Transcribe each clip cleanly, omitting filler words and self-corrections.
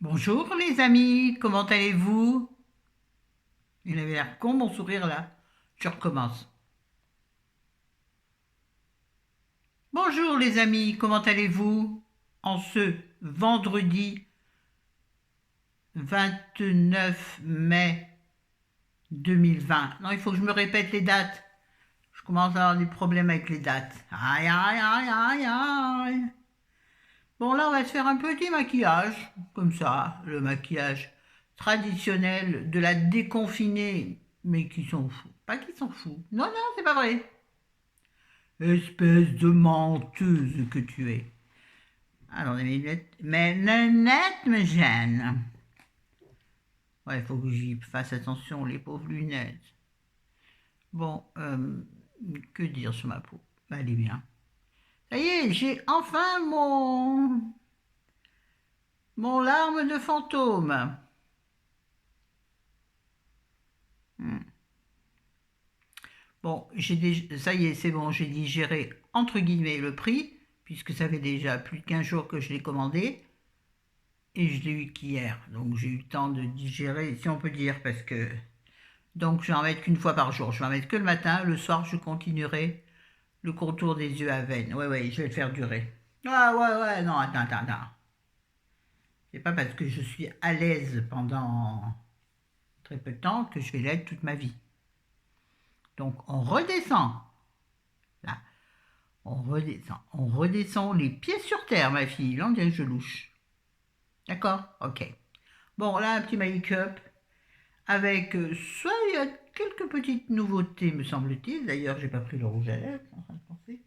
Bonjour les amis, comment allez-vous? Il avait l'air con mon sourire là. Je recommence. Bonjour les amis, comment allez-vous? En ce vendredi 29 mai 2020. Non, il faut que je me répète les dates. Je commence à avoir des problèmes avec les dates. Aïe aïe aïe aïe aïe. Bon là on va se faire un petit maquillage, comme ça, le maquillage traditionnel de la déconfinée, mais qui s'en fout. Pas qui s'en fout. Non, non, c'est pas vrai. Espèce de menteuse que tu es. Alors, mes lunettes. Mes lunettes me gênent. Ouais, il faut que j'y fasse attention, les pauvres lunettes. Bon, que dire sur ma peau? Bah, elle est bien. Ça y est, j'ai enfin mon larme de fantôme. Hmm. Bon, ça y est, c'est bon, j'ai digéré entre guillemets le prix, puisque ça fait déjà plus de 15 jours que je l'ai commandé, et je l'ai eu qu'hier. Donc j'ai eu le temps de digérer, si on peut dire, parce que... Donc je vais en mettre qu'une fois par jour. Je vais en mettre que le matin, le soir je continuerai le contour des yeux à veine. Ouais, ouais, je vais le faire durer. Ah ouais, ouais, non, attends, attends, attends. C'est pas parce que je suis à l'aise pendant très peu de temps que je vais l'être toute ma vie. Donc on redescend. Là, on redescend. On redescend les pieds sur terre, ma fille. Là, on dirait que je louche. D'accord? Ok. Bon, là, un petit make-up avec soit il y a quelques petites nouveautés, me semble-t-il. D'ailleurs, j'ai pas pris le rouge à lèvres, en train de penser.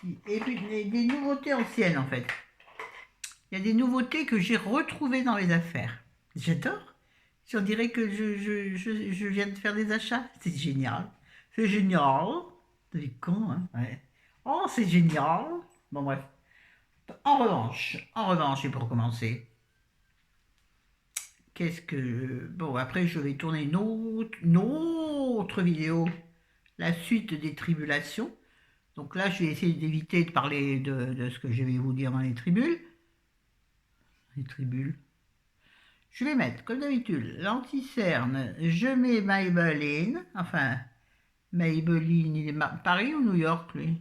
Si. Et puis des nouveautés anciennes, en fait. Il y a des nouveautés que j'ai retrouvées dans les affaires. J'adore. On dirait que je viens de faire des achats. C'est génial. C'est génial. C'est con, hein? Ouais. Oh, c'est génial. Bon, bref. En revanche, et pour commencer, qu'est-ce que... Bon, après, je vais tourner une autre vidéo, la suite des tribulations. Donc là, je vais essayer d'éviter de parler de ce que je vais vous dire dans les tribules. Les tribules. Je vais mettre, comme d'habitude, l'anti-cerne. Je mets Maybelline. Enfin, Maybelline, il est Paris ou New York, lui?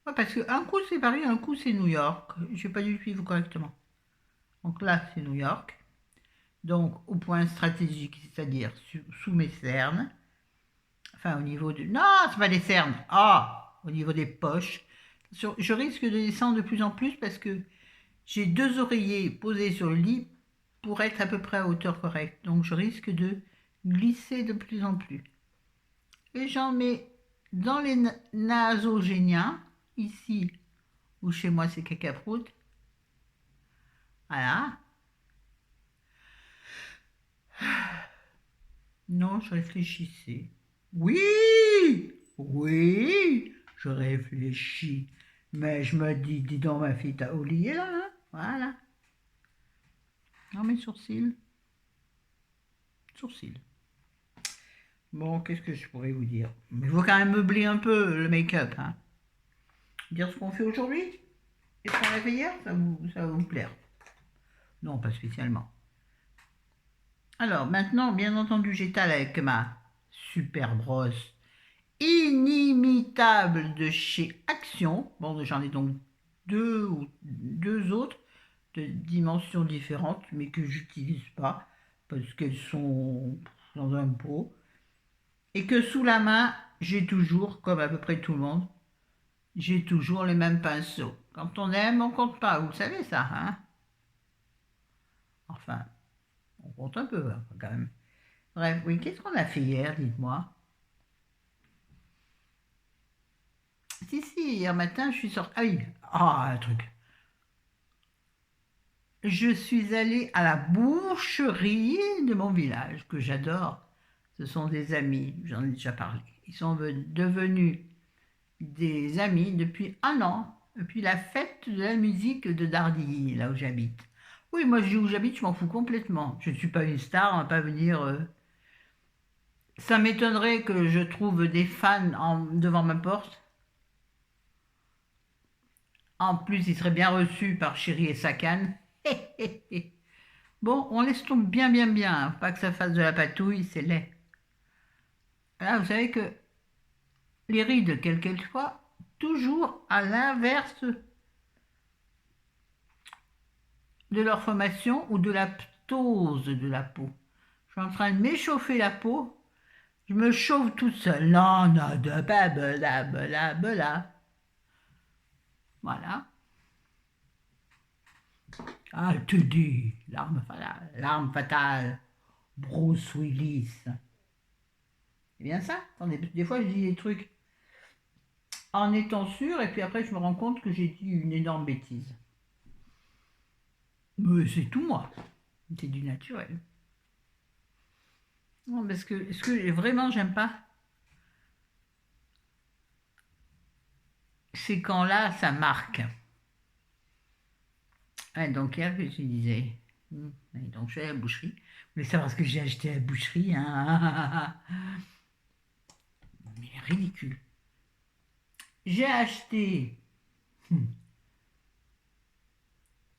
Ouais, parce qu'un coup c'est Paris, un coup c'est New York. Je n'ai pas dû suivre correctement. Donc là, c'est New York. Donc au point stratégique, c'est-à-dire sous mes cernes. Enfin, au niveau de... Non, c'est pas des cernes. Ah, au niveau des poches. Je risque de descendre de plus en plus parce que j'ai deux oreillers posés sur le lit pour être à peu près à hauteur correcte. Donc je risque de glisser de plus en plus. Et j'en mets dans les nasogéniens, ici, où chez moi c'est cacaproute. Voilà. Non, je réfléchissais. Oui, oui, je réfléchis. Mais je me dis donc ma fille, t'as oublié là, hein? Voilà. Non, mes sourcils. Sourcils. Bon, qu'est-ce que je pourrais vous dire? Mais il faut quand même meubler un peu le make-up, hein. Dire ce qu'on fait aujourd'hui et ce qu'on a fait hier, ça va vous plaire. Non, pas spécialement. Alors, maintenant, bien entendu, j'étale avec ma super brosse inimitable de chez Action. Bon, j'en ai donc deux autres de dimensions différentes, mais que j'utilise pas parce qu'elles sont dans un pot. Et que sous la main, j'ai toujours, comme à peu près tout le monde, j'ai toujours les mêmes pinceaux. Quand on aime, on compte pas. Vous le savez ça, hein? Enfin, on compte un peu, hein, quand même. Bref, oui, qu'est-ce qu'on a fait hier, dites-moi? Si, hier matin, je suis sortie. Ah oui, un truc. Je suis allée à la boucherie de mon village, que j'adore. Ce sont des amis, j'en ai déjà parlé. Ils sont devenus des amis depuis un an, depuis la fête de la musique de Dardilly, là où j'habite. Oui, moi, où j'habite, je m'en fous complètement. Je ne suis pas une star, on va pas venir... Ça m'étonnerait que je trouve des fans devant ma porte. En plus, il serait bien reçu par Chéri et Sakan. Bon, on laisse tomber bien, bien, bien, hein. Pas que ça fasse de la patouille, c'est laid. Là, vous savez que les rides, quelles qu'elles soient, toujours à l'inverse de leur formation ou de la ptose de la peau. Je suis en train de m'échauffer la peau, je me chauffe toute seule. Non, non, de pas bela, bela, bela. Voilà. Ah, je te dis, l'arme fatale, Bruce Willis. C'est bien ça. Attendez, des fois je dis des trucs en étant sûr, et puis après je me rends compte que j'ai dit une énorme bêtise. Mais c'est tout moi. C'est du naturel. Non, parce que ce que vraiment j'aime pas, c'est quand là ça marque. Ouais, donc hier que tu disais. Donc je suis à la boucherie. Vous voulez savoir ce que j'ai acheté à la boucherie, hein? Mais ridicule. J'ai acheté,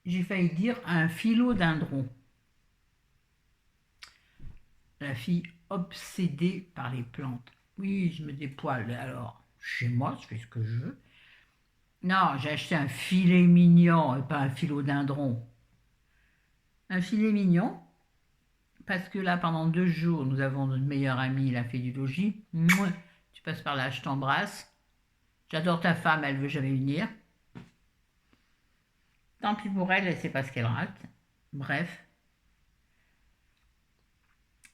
j'ai failli dire un philodendron. La fille obsédée par les plantes. Oui, je me dépoile. Alors, chez moi, je fais ce que je veux. Non, j'ai acheté un filet mignon et pas un philodendron. Un filet mignon, parce que là, pendant 2 jours, nous avons notre meilleure amie, la fée du logis. Mouah, tu passes par là, je t'embrasse. J'adore ta femme, elle veut jamais venir. Tant pis pour elle, elle sait pas ce qu'elle rate. Bref.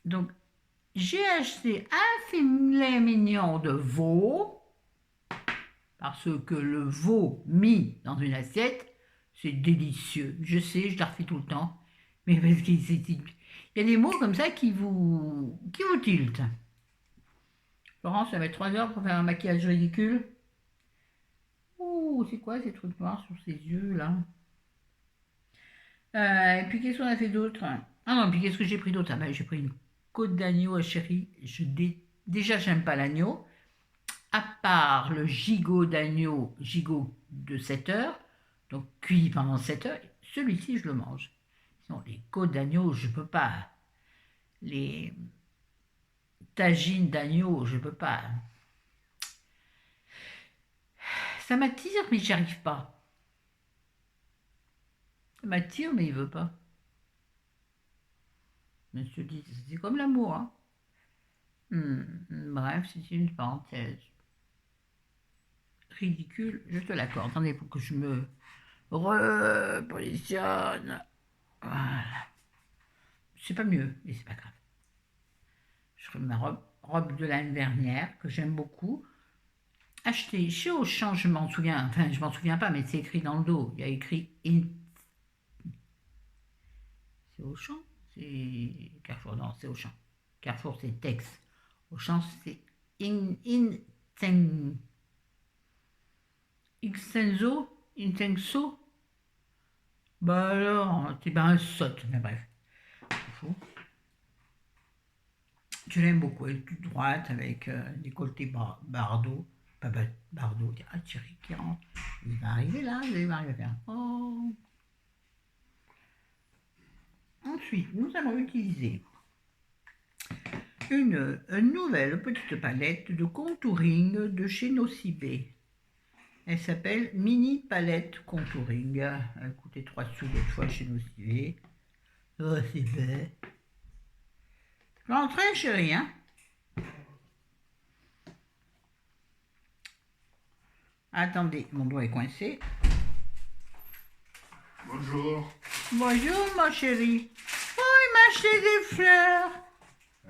Donc, j'ai acheté un filet mignon de veau, parce que le veau mis dans une assiette, c'est délicieux. Je sais, je la refais tout le temps, mais parce qu'il y a des mots comme ça qui vous tiltent. Florence, ça met 3 heures pour faire un maquillage ridicule. Ouh, c'est quoi ces trucs noirs sur ses yeux là? Et puis qu'est-ce qu'on a fait d'autre? Ah non, puis qu'est-ce que j'ai pris d'autre? Ah ben, j'ai pris une côte d'agneau à chéri. Déjà, j'aime pas l'agneau. À part le gigot d'agneau, gigot de 7 heures, donc cuit pendant 7 heures, celui-ci je le mange. Sinon, les côtes d'agneau, je peux pas. Les tagines d'agneau, je peux pas. Ça m'attire, mais j'y arrive pas. Ça m'attire, mais il veut pas. Mais je te dis, c'est comme l'amour, hein. Bref, c'est une parenthèse. Ridicule, je te l'accorde. Attendez, pour que je me repositionne. Voilà. C'est pas mieux, mais c'est pas grave. Je remets ma robe de l'année dernière, que j'aime beaucoup. Achetée chez Auchan, je m'en souviens, enfin je m'en souviens pas, mais c'est écrit dans le dos. Il y a écrit C'est Auchan? C'est Carrefour, non, c'est Auchan. Carrefour, c'est Tex. Auchan, c'est Intenso. Bah alors, t'es bien un sotte, mais bref. Je l'aime beaucoup, elle est toute droite avec décolleté bardeau. Pas bardeau, ah Thierry qui rentre. Il va arriver là, il va arriver à faire. Oh. Ensuite, nous allons utiliser une nouvelle petite palette de contouring de chez Nocibé. Elle s'appelle Mini Palette Contouring. Elle coûtait 3 sous l'autre fois chez Nocibé. Oh, c'est bête. Je vais rentrer, chérie, hein? Attendez, mon doigt est coincé. Bonjour. Bonjour, ma chérie. Oh, il m'a acheté des fleurs.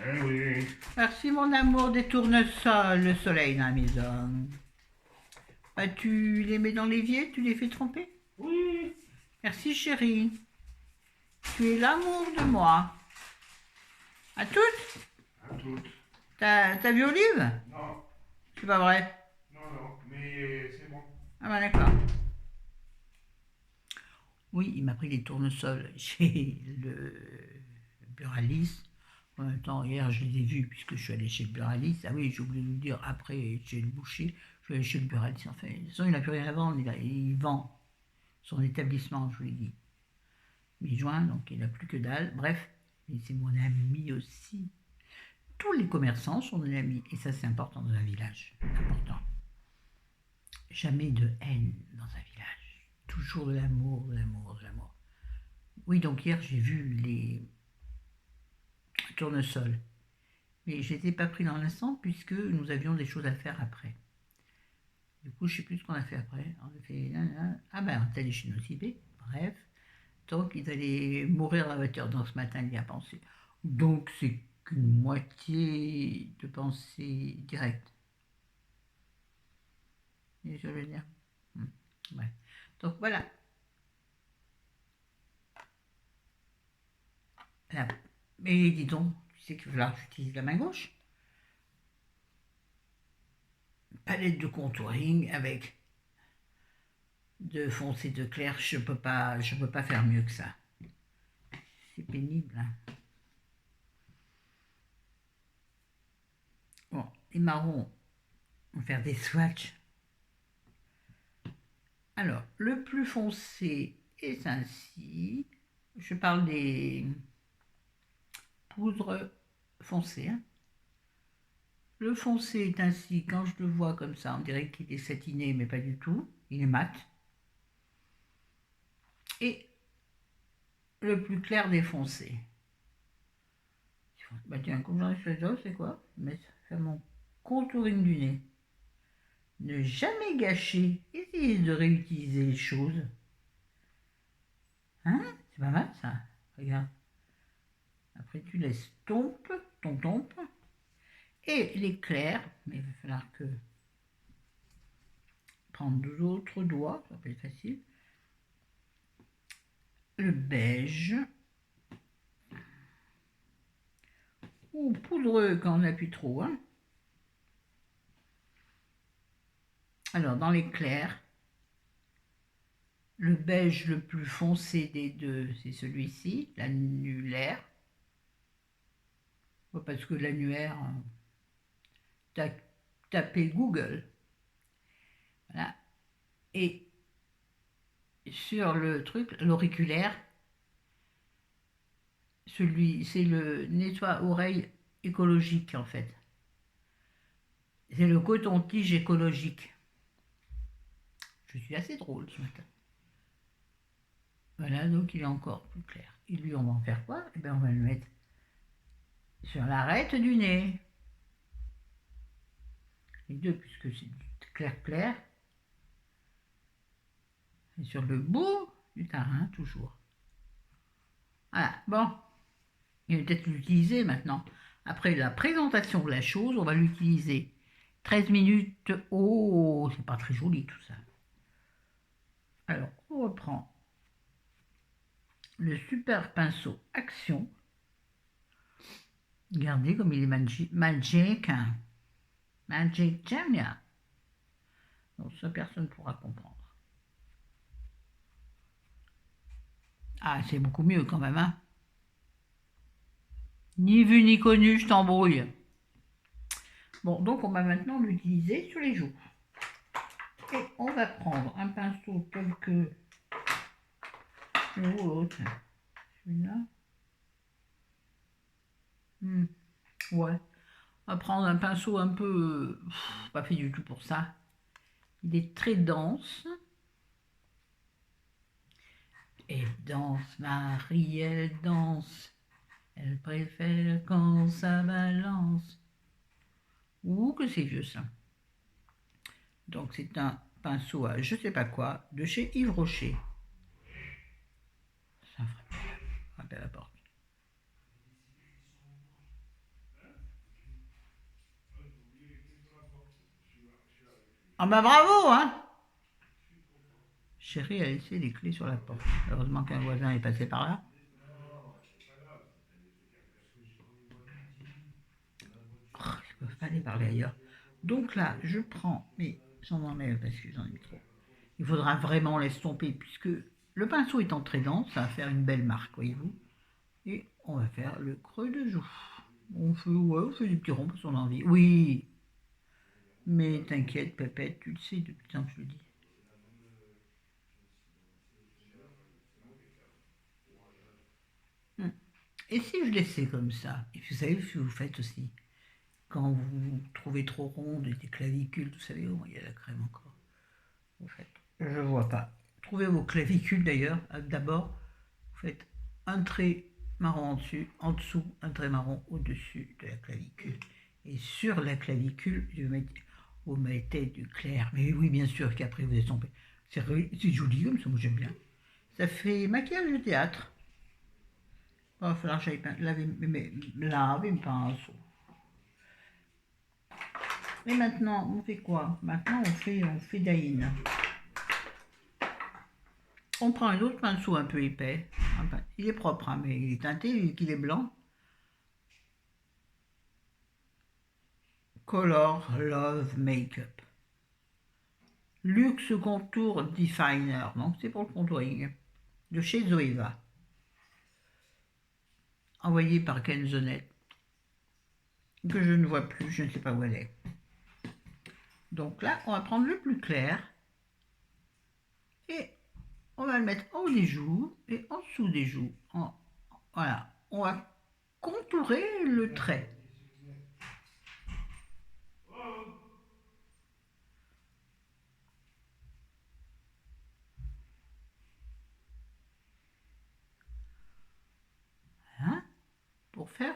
Eh oui. Merci, mon amour, des tournesols, le soleil dans la maison. Tu les mets dans l'évier, tu les fais tremper? Oui. Merci, chérie. Tu es l'amour de moi. À toutes? À toutes. T'as vu Olive? Non. C'est pas vrai. Non, mais c'est bon. Ah bah d'accord. Oui, il m'a pris des tournesols chez le buraliste. En même temps, hier, je les ai vus puisque je suis allé chez le buraliste. Ah oui, j'ai oublié de vous dire, après, chez le boucher, je suis allé chez le buraliste. Enfin, de toute façon, il n'a plus rien à vendre. Il vend son établissement, je vous l'ai dit. mi-juin, donc il n'a plus que dalle. Bref, mais c'est mon ami aussi. Tous les commerçants sont des amis, et ça c'est important dans un village, important. Jamais de haine dans un village, toujours de l'amour, de l'amour, de l'amour. Oui, donc hier j'ai vu les tournesols, mais j'étais pas pris dans l'instant puisque nous avions des choses à faire après. Du coup, je sais plus ce qu'on a fait après. On a fait ah ben on est allé chez nos IB, bref. Donc ils allaient mourir la voiture. Donc ce matin il y a pensé. Donc c'est qu'une moitié de pensée directe. Et je veux dire. Ouais. Donc voilà. Mais dis donc, tu sais qu'il va falloir que j'utilise la main gauche. Palette de contouring avec de foncé, de clair, je peux pas faire mieux que ça. C'est pénible. Hein. Bon, les marrons, on va faire des swatchs. Alors, le plus foncé est ainsi. Je parle des poudres foncées. Hein. Le foncé est ainsi, quand je le vois comme ça, on dirait qu'il est satiné, mais pas du tout. Il est mat. Et le plus clair des foncés. Bah tiens, comme j'en ai fait d'autres, c'est quoi? Faire mon contouring du nez. Ne jamais gâcher. Essayez de réutiliser les choses. Hein? C'est pas mal ça. Regarde. Après tu laisses ton tombe. Et l'éclair, mais il va falloir que prendre d'autres doigts, ça va être facile. Le beige. Ou poudreux quand on appuie trop. Hein. Alors dans l'éclair, le beige le plus foncé des deux, c'est celui-ci, l'annulaire. Parce que l'annulaire, tapez Google. Voilà. Et sur le truc, l'auriculaire, celui, c'est le nettoie-oreille écologique en fait. C'est le coton-tige écologique. Je suis assez drôle ce matin. Voilà, donc il est encore plus clair. Et lui, on va en faire quoi? Eh bien, on va le mettre sur l'arête du nez. Les deux, puisque c'est du clair. Et sur le bout du tarin, toujours. Voilà, bon. Il va peut-être l'utiliser maintenant. Après la présentation de la chose, on va l'utiliser. 13 minutes. Oh, c'est pas très joli tout ça. Alors, on reprend le super pinceau Action. Regardez comme il est magique. Magic Genia. Donc ça, personne ne pourra comprendre. Ah, c'est beaucoup mieux quand même, hein. Ni vu ni connu, je t'embrouille. Bon, donc on va maintenant l'utiliser sur les joues. Et on va prendre un pinceau tel que l'autre. Celui-là. Ouais. On va prendre un pinceau un peu... pas fait du tout pour ça. Il est très dense. Elle danse, Marie, elle danse. Elle préfère quand ça balance. Ouh, que c'est vieux ça. Donc c'est un pinceau à je sais pas quoi de chez Yves Rocher. Ça frappe à la porte. Ah bah bravo, hein. Chérie a laissé les clés sur la porte. Heureusement qu'un voisin est passé par là. Oh, ils ne peuvent pas aller parler ailleurs. Donc là, je prends, mais j'en enlève parce que j'en ai mis trop. Il faudra vraiment laisser tomber puisque le pinceau étant très dense, ça va faire une belle marque, voyez-vous. Et on va faire le creux de joue. On fait des petits ronds parce qu'on a envie. Oui, mais t'inquiète, Pépette, tu le sais depuis le temps que je le dis. Et si je laissais comme ça, et vous savez ce que vous faites aussi, quand vous trouvez trop ronde des clavicules, vous savez, oh, il y a la crème encore. Vous faites, je vois pas. Trouvez vos clavicules d'ailleurs, d'abord, vous faites un trait marron en dessous, un trait marron au-dessus de la clavicule. Et sur la clavicule, vous mettez du clair. Mais oui, bien sûr qu'après vous estompez. C'est joli comme ça, moi j'aime bien. Ça fait maquillage de théâtre. Il va falloir que j'aille laver mes pinceaux. Et maintenant, on fait quoi? Maintenant, on fait Daïn. On prend un autre pinceau un peu épais. Il est propre, hein, mais il est teinté vu qu'il est blanc. Color Love Makeup. Luxe Contour Definer. Donc c'est pour le contouring. De chez Zoeva. Envoyé par Kenzonet. Que je ne vois plus, je ne sais pas où elle est. Donc là, on va prendre le plus clair. Et on va le mettre en haut des joues et en dessous des joues. Voilà. On va contourer le trait. Hein, pour faire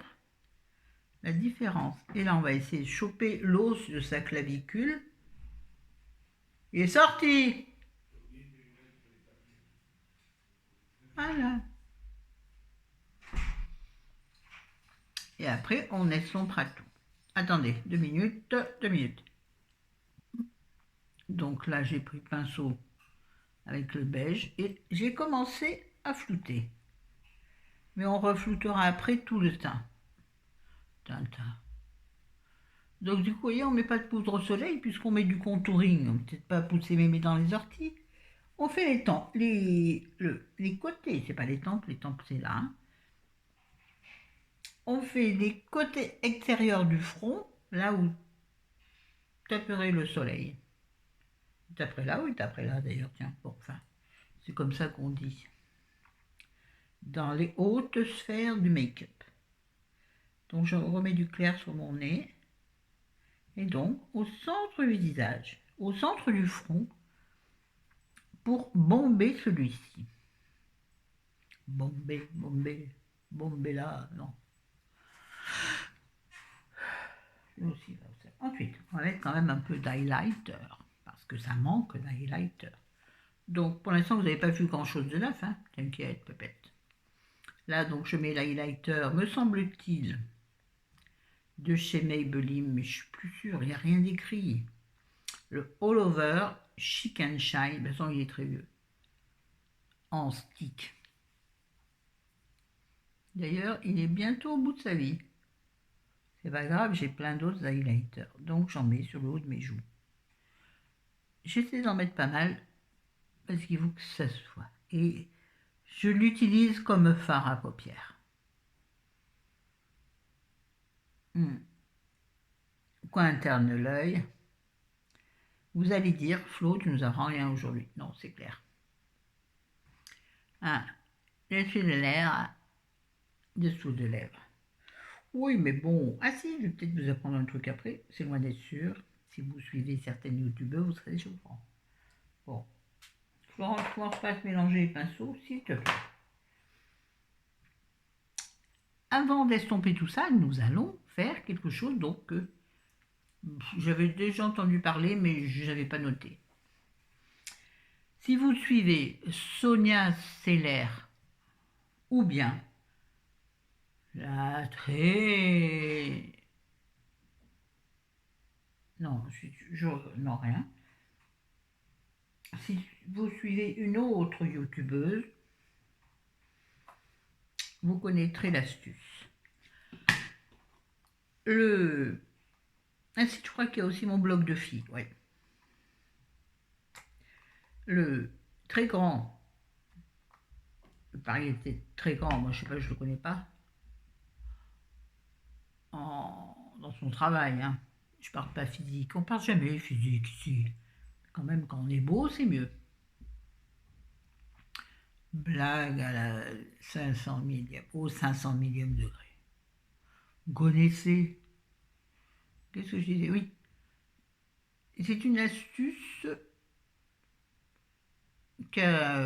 la différence. Et là, on va essayer de choper l'os de sa clavicule. Il est sorti! Voilà. Et après, on estompe à tout. Attendez, 2 minutes, 2 minutes. Donc là, j'ai pris le pinceau avec le beige et j'ai commencé à flouter. Mais on refloutera après tout le teint. Donc du coup, vous voyez, on ne met pas de poudre au soleil puisqu'on met du contouring. On ne peut-être pas pousser mémé dans les orties. On fait les côtés, c'est pas les tempes c'est là. Hein. On fait les côtés extérieurs du front, là où taperait le soleil. D'après là, oui, d'après là d'ailleurs, tiens, bon, enfin, c'est comme ça qu'on dit. Dans les hautes sphères du make-up. Donc je remets du clair sur mon nez. Et donc au centre du visage, au centre du front, pour bomber celui-ci. Bomber là, non. Aussi, ensuite, on va mettre quand même un peu d'highlighter, parce que ça manque d'highlighter. Donc pour l'instant, vous n'avez pas vu grand-chose de neuf, hein, t'inquiète, pépette. Là, donc je mets l'highlighter, me semble-t-il, de chez Maybelline, mais je suis plus sûre, il n'y a rien d'écrit. Le All Over Chic and Shine, de toute façon il est très vieux, en stick. D'ailleurs, il est bientôt au bout de sa vie. C'est pas grave, j'ai plein d'autres highlighters, donc j'en mets sur le haut de mes joues. J'essaie d'en mettre pas mal, parce qu'il faut que ça se voit. Et je l'utilise comme fard à paupières. Coin interne de l'œil. Vous allez dire, Flo, tu nous apprends rien aujourd'hui. Non, c'est clair. Dessus de lèvres, dessous de lèvres. Oui, mais bon. Ah si, je vais peut-être vous apprendre un truc après. C'est loin d'être sûr. Si vous suivez certaines youtubeurs, vous serez déjà au courant. Bon. Florence, je commence pas à se mélanger les pinceaux, s'il te plaît. Avant d'estomper tout ça, nous allons faire quelque chose donc que j'avais déjà entendu parler, mais je n'avais pas noté. Si vous suivez Sonia Seller ou bien la très... Non, non, rien. Si vous suivez une autre youtubeuse, vous connaîtrez l'astuce. Ainsi, je crois qu'il y a aussi mon blog de filles, ouais. Le très grand, pareil, était très grand, moi je sais pas, je le connais pas, dans son travail, hein. Je parle pas physique, on parle jamais physique ici. Quand même, quand on est beau, c'est mieux. blague à la 500 millième, au 500 millième degré. Vous connaissez? Qu'est-ce que je disais? Oui. C'est une astuce qu'a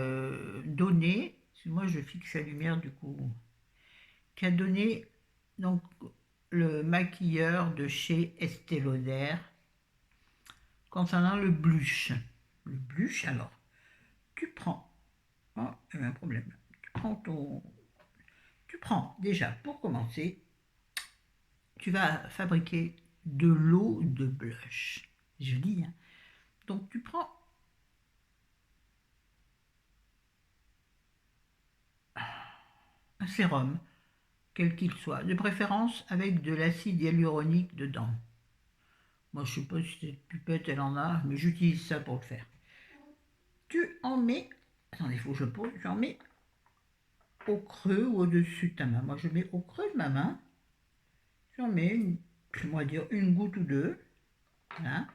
donné, moi je fixe la lumière du coup, qu'a donné donc le maquilleur de chez Estée Lauder concernant le blush. Le blush, alors, tu prends, oh, il y a un problème, tu prends déjà, pour commencer, tu vas fabriquer de l'eau de blush. Je dis, hein. Donc tu prends un sérum, quel qu'il soit, de préférence avec de l'acide hyaluronique dedans. Moi, je ne sais pas si cette pipette, elle en a, mais j'utilise ça pour le faire. Tu en mets, attendez, il faut que je pose, tu en mets au creux ou au-dessus de ta main. Moi, je mets au creux de ma main, j'en mets, on va dire une goutte ou deux. Voilà.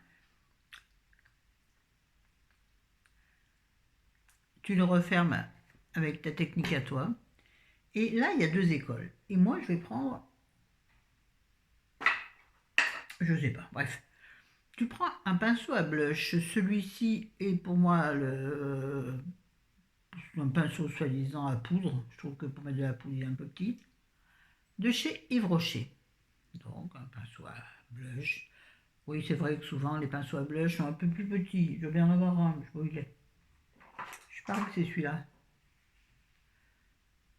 Tu le refermes avec ta technique à toi. Et là, il y a deux écoles. Et moi, je vais prendre, je sais pas, bref. Tu prends un pinceau à blush. Celui-ci est pour moi un pinceau soi-disant à poudre. Je trouve que pour mettre de la poudre, il est un peu petit. De chez Yves Rocher. Donc, un pinceau à blush. Oui, c'est vrai que souvent, les pinceaux à blush sont un peu plus petits. Je vais en avoir un, mais je sais pas où il est. Je parie que c'est celui-là.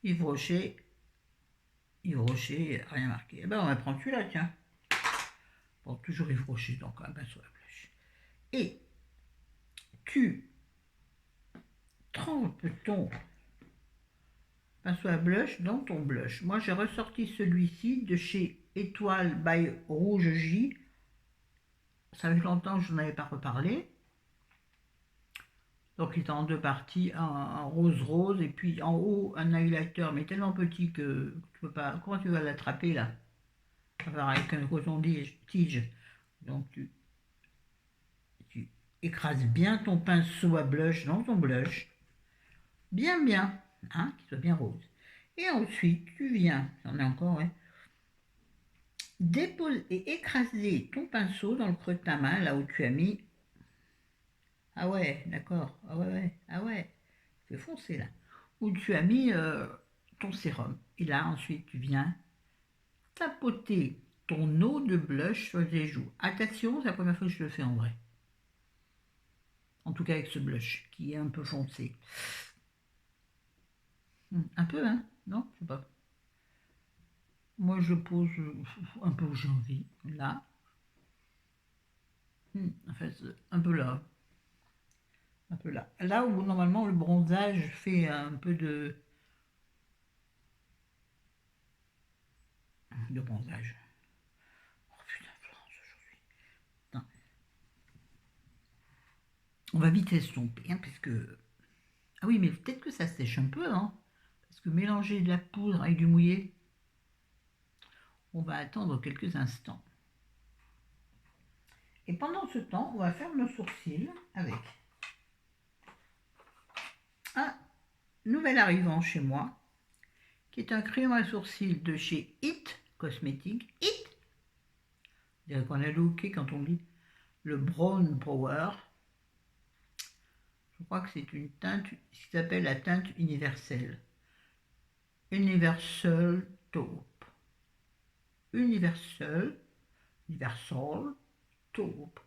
Yves Rocher. Yves Rocher, rien marqué. Eh ben, on va prendre celui-là, tiens. Bon, toujours Yves Rocher, donc un pinceau à blush. Et tu trempes ton pinceau à blush dans ton blush. Moi, j'ai ressorti celui-ci de chez Étoile by Rouge J. Ça fait longtemps que je n'en avais pas reparlé. Donc, il est en deux parties, un rose-rose et puis en haut un highlighter, mais tellement petit que tu peux pas. Comment tu vas l'attraper là? Avec un coton-tige. Donc, tu écrases bien ton pinceau à blush dans ton blush. Bien, bien, hein, qu'il soit bien rose. Et ensuite, tu viens, j'en ai encore, ouais, dépose et écraser ton pinceau dans le creux de ta main, là où tu as mis. Ah ouais, d'accord. Ah ouais, ouais. Ah ouais. C'est foncé là. Où tu as mis ton sérum. Et là, ensuite, tu viens tapoter ton eau de blush sur les joues. Attention, c'est la première fois que je le fais en vrai. En tout cas avec ce blush qui est un peu foncé. Un peu, hein? Non, je sais pas. Moi, je pose un peu où j'ai envie. Là. En fait, un peu là. Un peu là. Là où normalement le bronzage fait un peu de bronzage. Oh putain, Florence, aujourd'hui. Non. On va vite estomper, hein, parce que... Ah oui, mais peut-être que ça sèche un peu, hein, parce que mélanger de la poudre avec du mouillé, on va attendre quelques instants. Et pendant ce temps, on va faire nos sourcils avec un nouvel arrivant chez moi, qui est un crayon à sourcils de chez It Cosmetics. It, je dirais qu'on a looké quand on dit le Brown Power. Je crois que c'est une teinte qui s'appelle la teinte universelle. Universal Taupe. Universal Taupe.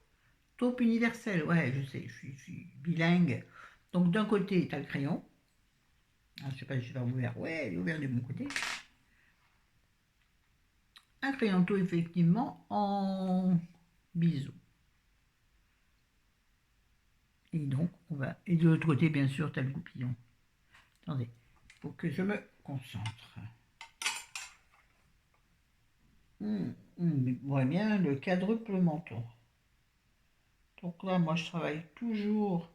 Taupe universelle, ouais, je sais, je suis bilingue. Donc d'un côté, tu as le crayon. Ah, je sais pas si je vais ouvert. Ouais, il est ouvert de mon côté. Un crayon taupe, effectivement, en biseau. Et donc, on va... Et de l'autre côté, bien sûr, tu as le goupillon. Attendez, il faut que je me concentre. On voit bien le quadruple menton. Donc là, moi, je travaille toujours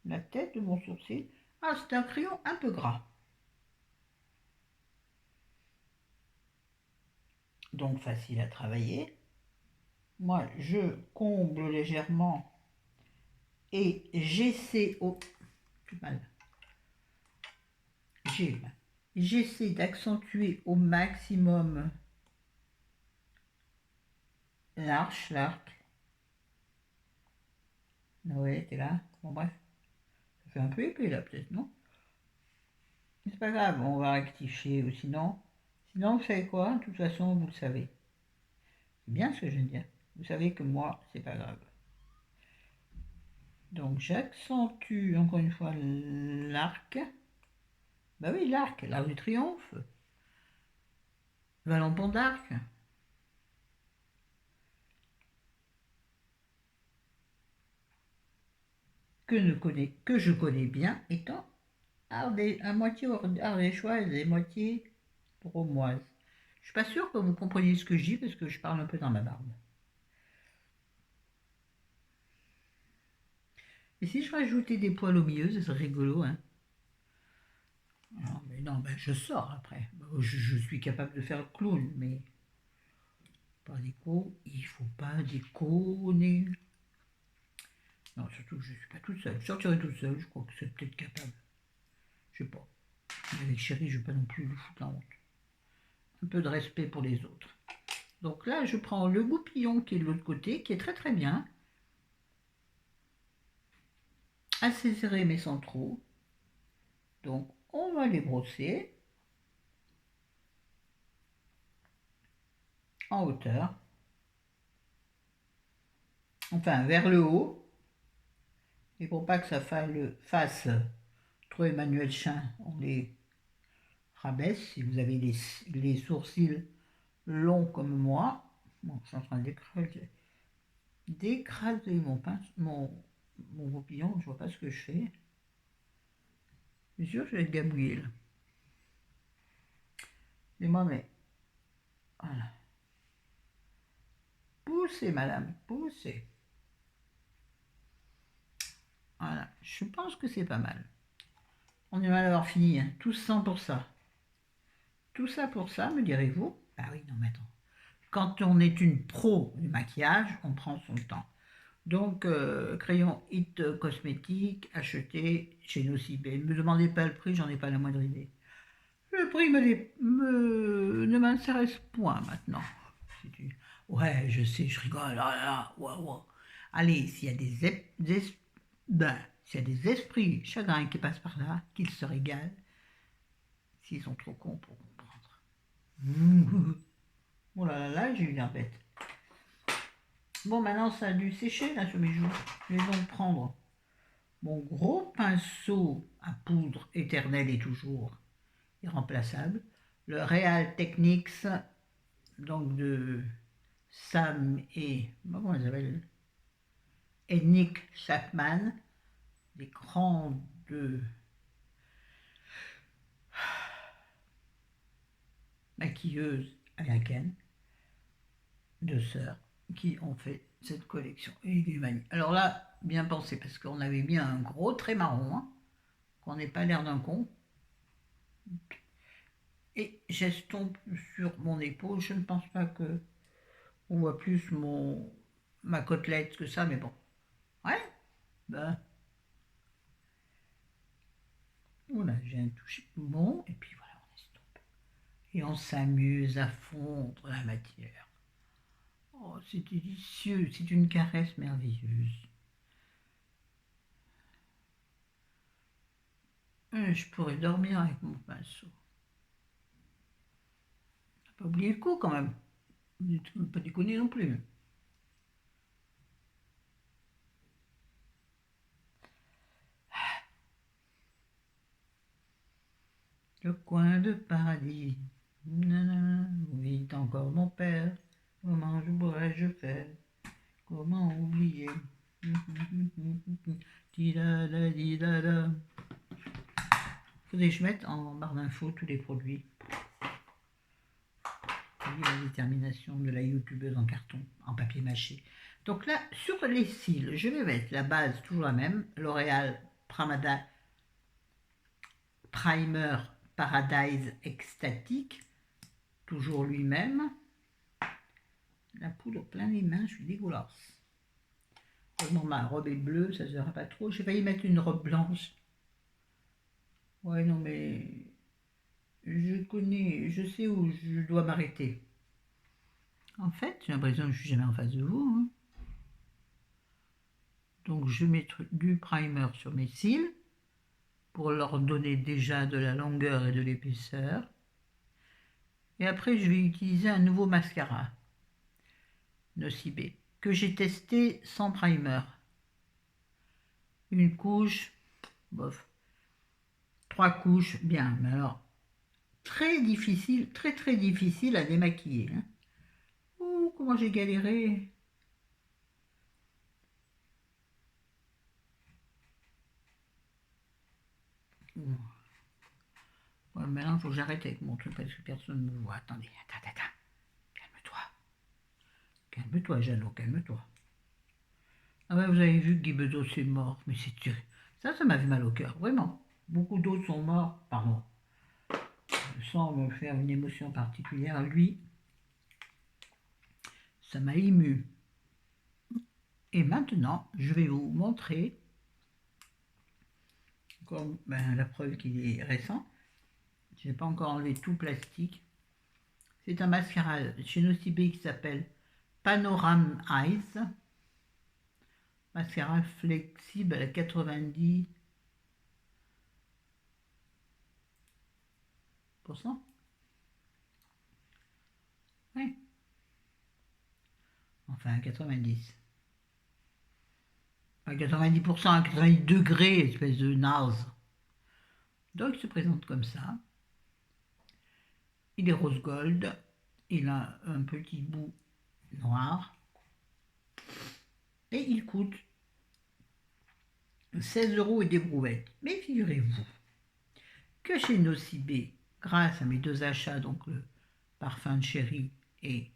la tête de mon sourcil. Ah, c'est un crayon un peu gras. Donc, facile à travailler. Moi, je comble légèrement et j'essaie au... Plus mal. bouger. Là. J'essaie d'accentuer au maximum l'arc. Ouais, t'es là. Bon, bref. Ça fait un peu épais, là, peut-être, non? C'est pas grave, on va rectifier, ou sinon, vous savez quoi? De toute façon, vous le savez. C'est bien ce que je viens de dire. Vous savez que moi, c'est pas grave. Donc, j'accentue encore une fois l'arc. Bah oui, l'arc du triomphe. Vallon Pont d'Arc. Que je connais bien, étant à moitié ardéchoise et moitié romoise. Je suis pas sûre que vous compreniez ce que je dis parce que je parle un peu dans ma barbe. Et si je rajoutais des poils au milieu, ce serait rigolo, hein? Non, mais non, ben je sors après. Je suis capable de faire le clown, mais pas déco, il faut pas déconner. Non, surtout que je suis pas toute seule. Je sortirai toute seule, je crois que c'est peut-être capable. Je sais pas. Mais avec chérie, je vais pas non plus lui foutre la honte. Un peu de respect pour les autres. Donc là, je prends le goupillon qui est de l'autre côté, qui est très très bien. Assez serré mais sans trop. Donc on va les brosser en hauteur. Enfin, vers le haut. Et pour pas que ça fasse trop Emmanuel Chin, on les rabaisse. Si vous avez les sourcils longs comme moi, bon, je suis en train d'écraser mon goupillon, je vois pas ce que je fais. Je suis sûr que je vais être gabouillé là. Et moi, mais voilà. Poussez, madame, poussez. Voilà, je pense que c'est pas mal. On est mal d'avoir fini, hein. Tout ça pour ça. Tout ça pour ça, me direz-vous? Ah oui, non, mais attends. Quand on est une pro du maquillage, on prend son temps. Donc, crayon Hit Cosmétique, acheté chez Nocibé. Ne me demandez pas le prix, j'en ai pas la moindre idée. Le prix ne m'intéresse point maintenant. Ouais, je sais, je rigole. Oh là là, ouais, ouais. Allez, s'il y a s'il y a des esprits chagrins qui passent par là, qu'ils se régalent, s'ils sont trop cons pour comprendre. Oh là là, là j'ai eu l'air bête. Bon, maintenant ça a dû sécher là sur mes joues. Je vais donc prendre mon gros pinceau à poudre éternel et toujours irremplaçable, le Real Techniques, donc de Sam et comment elle s'appelle, et Nick Chapman, des grandes maquilleuses américaines, deux sœurs, qui ont fait cette collection. Et il est magnifique. Alors là, bien pensé, parce qu'on avait bien un gros trait marron, hein, qu'on n'ait pas l'air d'un con. Et j'estompe sur mon épaule. Je ne pense pas que on voit plus ma côtelette que ça, mais bon. Ouais, ben, voilà, j'ai un toucher bon, et puis voilà, on estompe. Et on s'amuse à fondre la matière. Oh, c'est délicieux, c'est une caresse merveilleuse. Je pourrais dormir avec mon pinceau. Pas oublier le coup quand même. Pas déconner non plus. Le coin de paradis. Nanana, où vit encore mon père. Comment je pourrais-je faire? Comment oublier? Tidada, tidada. Faudrait que je mette en barre d'infos tous les produits. La détermination de la youtubeuse en carton, en papier mâché. Donc là, sur les cils, je vais mettre la base toujours la même, L'Oréal Primer Paradise Extatique, toujours lui-même. La poudre plein les mains, je suis dégueulasse. Heureusement, ma robe est bleue, ça ne se verra pas trop. J'ai failli mettre une robe blanche. Ouais, non, mais je sais où je dois m'arrêter. En fait, j'ai l'impression que je suis jamais en face de vous, hein. Donc je mets du primer sur mes cils pour leur donner déjà de la longueur et de l'épaisseur. Et après, je vais utiliser un nouveau mascara, Nocibé, que j'ai testé sans primer. Une couche, bof. 3 couches, bien. Mais alors, très difficile, très très difficile à démaquiller, hein. Ouh, comment j'ai galéré. Ouais, maintenant, il faut que j'arrête avec mon truc parce que personne ne me voit. Attendez, attends. Calme-toi. Calme-toi, Jeannot, calme-toi. Ah ouais, vous avez vu que Guy Bedos est mort, mais c'est tué. Ça m'a fait mal au cœur, vraiment. Beaucoup d'autres sont morts, pardon. Sans me faire une émotion particulière, lui, ça m'a ému. Et maintenant, je vais vous montrer, comme la preuve qu'il est récent. Je n'ai pas encore enlevé tout plastique. C'est un mascara chez Nocibé qui s'appelle Panorama Eyes. Mascara flexible à 90%. Oui. Enfin, 90. Pas 90%, à 90 degrés, espèce de naze. Donc, il se présente comme ça. Il est rose gold. Il a un petit bout noir. Et il coûte 16 € et des brouettes. Mais figurez-vous que chez Nocibé, grâce à mes 2 achats, donc le parfum de chéri et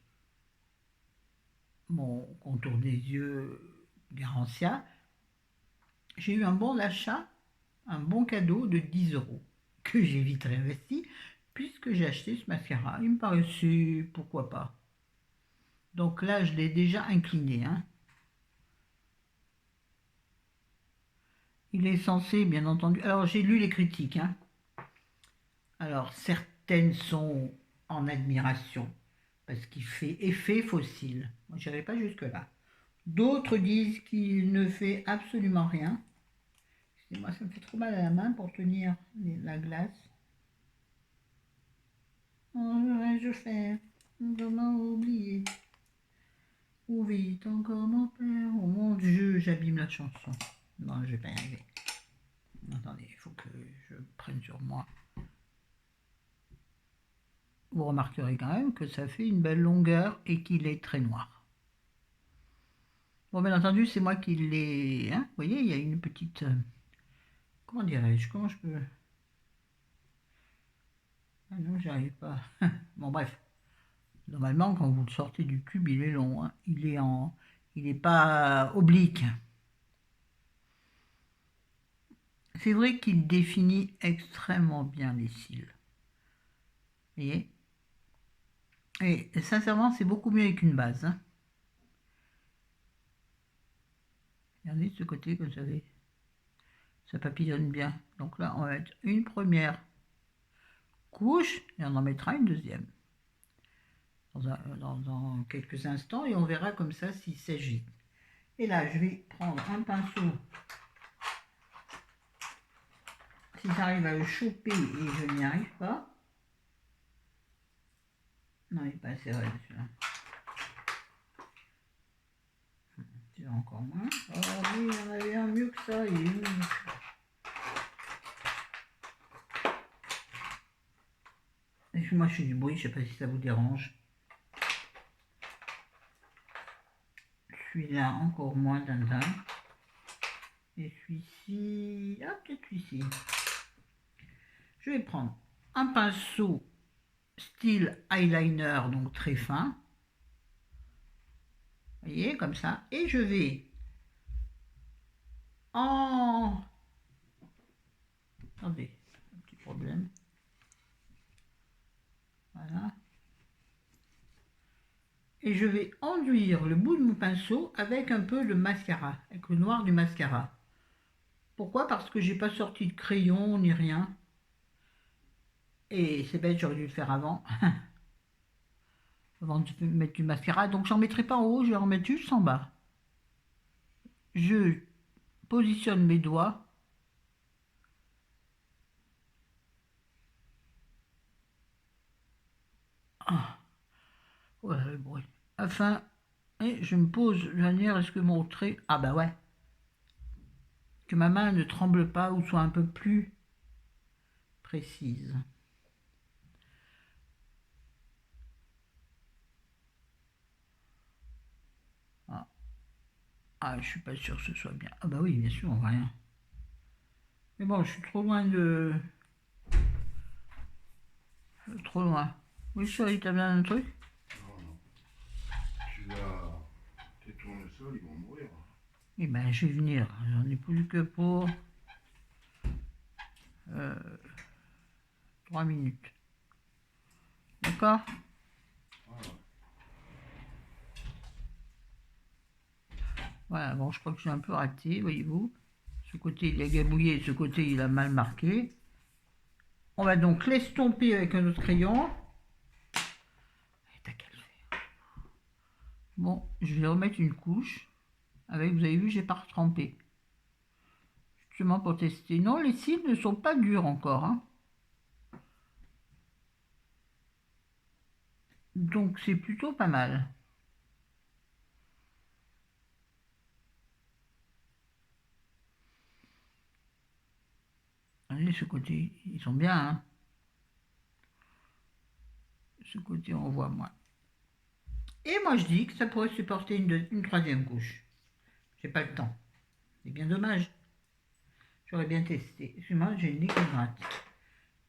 mon contour des yeux Garantia, j'ai eu un bon achat, un bon cadeau de 10 € que j'ai vite réinvesti puisque j'ai acheté ce mascara. Il me paraissait, pourquoi pas. Donc là, je l'ai déjà incliné, hein. Il est censé, bien entendu... Alors, j'ai lu les critiques, hein. Alors, certaines sont en admiration parce qu'il fait effet fossile. Moi, je n'irai pas jusque-là. D'autres disent qu'il ne fait absolument rien. Excusez-moi, ça me fait trop mal à la main pour tenir la glace. Oh, vais-je faire? Comment oublier? Où vit encore mon père? Oh mon Dieu, j'abîme la chanson. Non, je vais pas y arriver. Attendez, il faut que je prenne sur moi. Vous remarquerez quand même que ça fait une belle longueur et qu'il est très noir. Bon, bien entendu, c'est moi qui l'ai... Hein, vous voyez, il y a une petite... comment dirais-je? Comment je peux... Ah non, j'y arrive pas. Bon, bref. Normalement, quand vous le sortez du tube, il est long, hein. Il n'est pas oblique. C'est vrai qu'il définit extrêmement bien les cils. Vous voyez? Et sincèrement, c'est beaucoup mieux avec une base, hein. Regardez de ce côté, comme vous savez. Ça papillonne bien. Donc là, on va mettre une première couche et on en mettra une deuxième. Dans quelques instants et on verra comme ça s'il s'agit. Et là, je vais prendre un pinceau. Si j'arrive à le choper et je n'y arrive pas. Non, il n'est pas assez raide celui-là. C'est encore moins. Oh oui, il y en avait un mieux que ça. Il est où? Moi, je fais du bruit, je ne sais pas si ça vous dérange. Celui-là, encore moins dindin. Et celui-ci, ah, peut-être celui-ci. Je vais prendre un pinceau style eyeliner, donc très fin. Vous voyez, comme ça. Et je vais en... Attendez, un petit problème. Voilà. Et je vais enduire le bout de mon pinceau avec un peu de mascara, avec le noir du mascara. Pourquoi? Parce que j'ai pas sorti de crayon ni rien. Et c'est bête, j'aurais dû le faire avant, avant de mettre du mascara. Donc j'en mettrai pas en haut, je vais en mettre juste en bas. Je positionne mes doigts. Ah, ouais, le bruit. Afin, et je me pose de manière à ce que mon trait, ah bah ouais, que ma main ne tremble pas ou soit un peu plus précise. Ah, ah, je suis pas sûr que ce soit bien. Ah bah oui, bien sûr, on voit rien. Mais bon, je suis trop loin de... Trop loin. Oui, chérie, t'as bien un truc? Non, non. Tu vas. Tes tournesols, ils vont mourir. Eh ben, je vais venir. J'en ai plus que pour 3 minutes. D'accord? Voilà. Voilà, bon, je crois que j'ai un peu raté, voyez-vous. Ce côté, il a gabouillé, ce côté, il a mal marqué. On va donc l'estomper avec un autre crayon. Et t'as qu'à le faire. Bon, je vais remettre une couche. Avec, vous avez vu, j'ai pas retrempé. Justement pour tester. Non, les cils ne sont pas durs encore, hein. Donc c'est plutôt pas mal. Allez, ce côté, ils sont bien, hein. Ce côté, on voit moins. Et moi, je dis que ça pourrait supporter une troisième couche. J'ai pas le temps. C'est bien dommage. J'aurais bien testé. Excuse-moi, j'ai le nez qui gratte.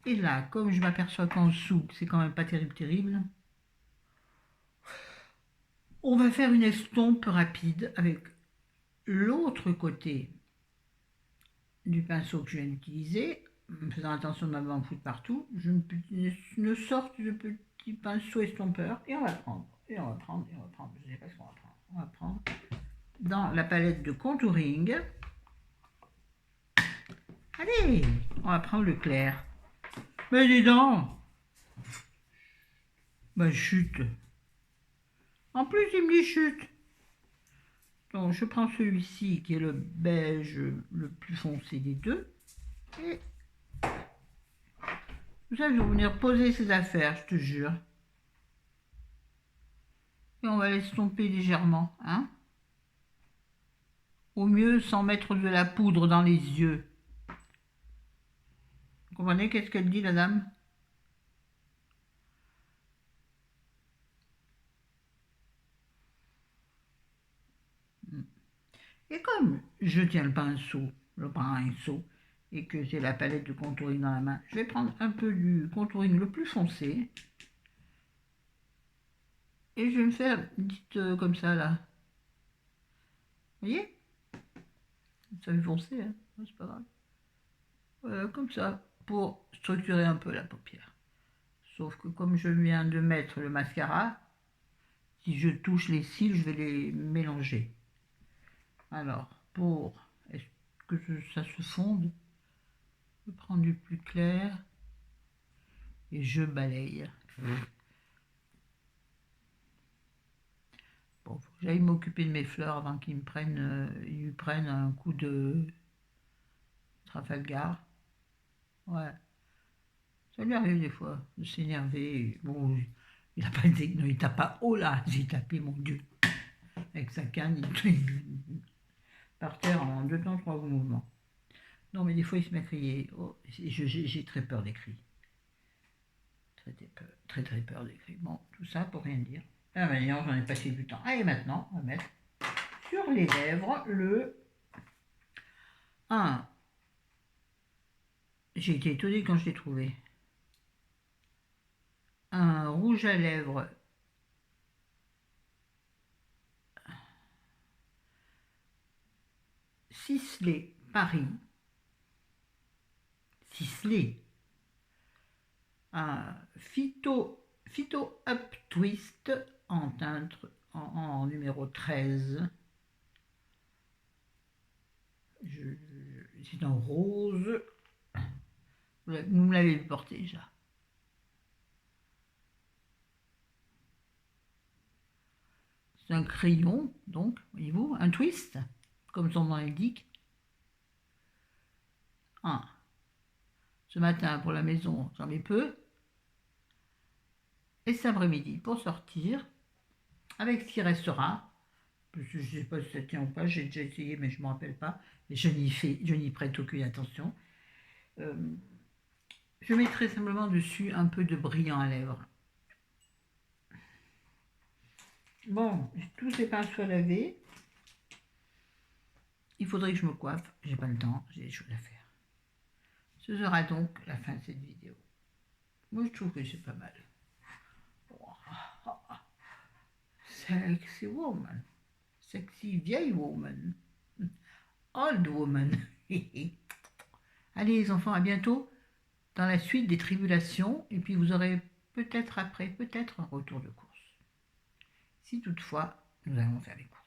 Et là, comme je m'aperçois qu'en dessous, c'est quand même pas terrible, terrible, on va faire une estompe rapide avec l'autre côté du pinceau que je viens d'utiliser. En faisant attention de ne pas en foutre partout, je ne sorte de petit pinceau estompeur et on va prendre, et on va prendre, et on va prendre. Je ne sais pas ce qu'on va prendre. On va prendre dans la palette de contouring. Allez, on va prendre le clair. Mais dis donc, bah chute. En plus, il me dit chute. Donc, je prends celui-ci qui est le beige le plus foncé des deux. Et vous savez, je vais venir poser ces affaires, je te jure. Et on va l'estomper légèrement, hein. Au mieux, sans mettre de la poudre dans les yeux. Vous comprenez qu'est-ce qu'elle dit, la dame? Et comme je tiens le pinceau, et que j'ai la palette de contouring dans la main, je vais prendre un peu du contouring le plus foncé. Et je vais me faire une petite comme ça, là. Vous voyez? Ça fait foncer, hein? C'est pas grave. Voilà, comme ça, pour structurer un peu la paupière. Sauf que comme je viens de mettre le mascara, si je touche les cils, je vais les mélanger. Alors, pour que ça se fonde, je prends du plus clair et je balaye. Bon, faut que j'aille m'occuper de mes fleurs avant qu'ils lui prennent un coup de Trafalgar. Ouais, ça lui arrive des fois de s'énerver. Bon, il n'a pas été, non, il tape pas haut là, j'ai tapé, mon Dieu, avec sa canne, il par terre en 2 temps 3 mouvements. Non, mais des fois il se met à crier. Oh, j'ai très peur des cris. Très peur des cris. Bon, tout ça pour rien dire. Ah, maintenant, j'en ai passé du temps. Allez, maintenant, on va mettre sur les lèvres le 1. J'ai été étonnée quand je l'ai trouvé. Un rouge à lèvres Sisley Paris. Sisley. Un Phyto Up Twist en teinte en numéro 13. C'est en rose. Vous me l'avez porté déjà. C'est un crayon, donc, voyez-vous, un twist, comme son nom l'indique. Ce matin, pour la maison, j'en mets peu. Et cet après-midi, pour sortir, avec ce qui restera, parce que je ne sais pas si ça tient ou pas, j'ai déjà essayé, mais je ne me rappelle pas, et je n'y prête aucune attention. Je mettrai simplement dessus un peu de brillant à lèvres. Bon, tous ces pinceaux à laver. Il faudrait que je me coiffe. J'ai pas le temps, j'ai des choses à faire. Ce sera donc la fin de cette vidéo. Moi, je trouve que c'est pas mal. Sexy woman. Sexy vieille woman. Old woman. Allez les enfants, à bientôt dans la suite des tribulations. Et puis vous aurez peut-être après, peut-être un retour de course. Si toutefois, nous allons faire les courses.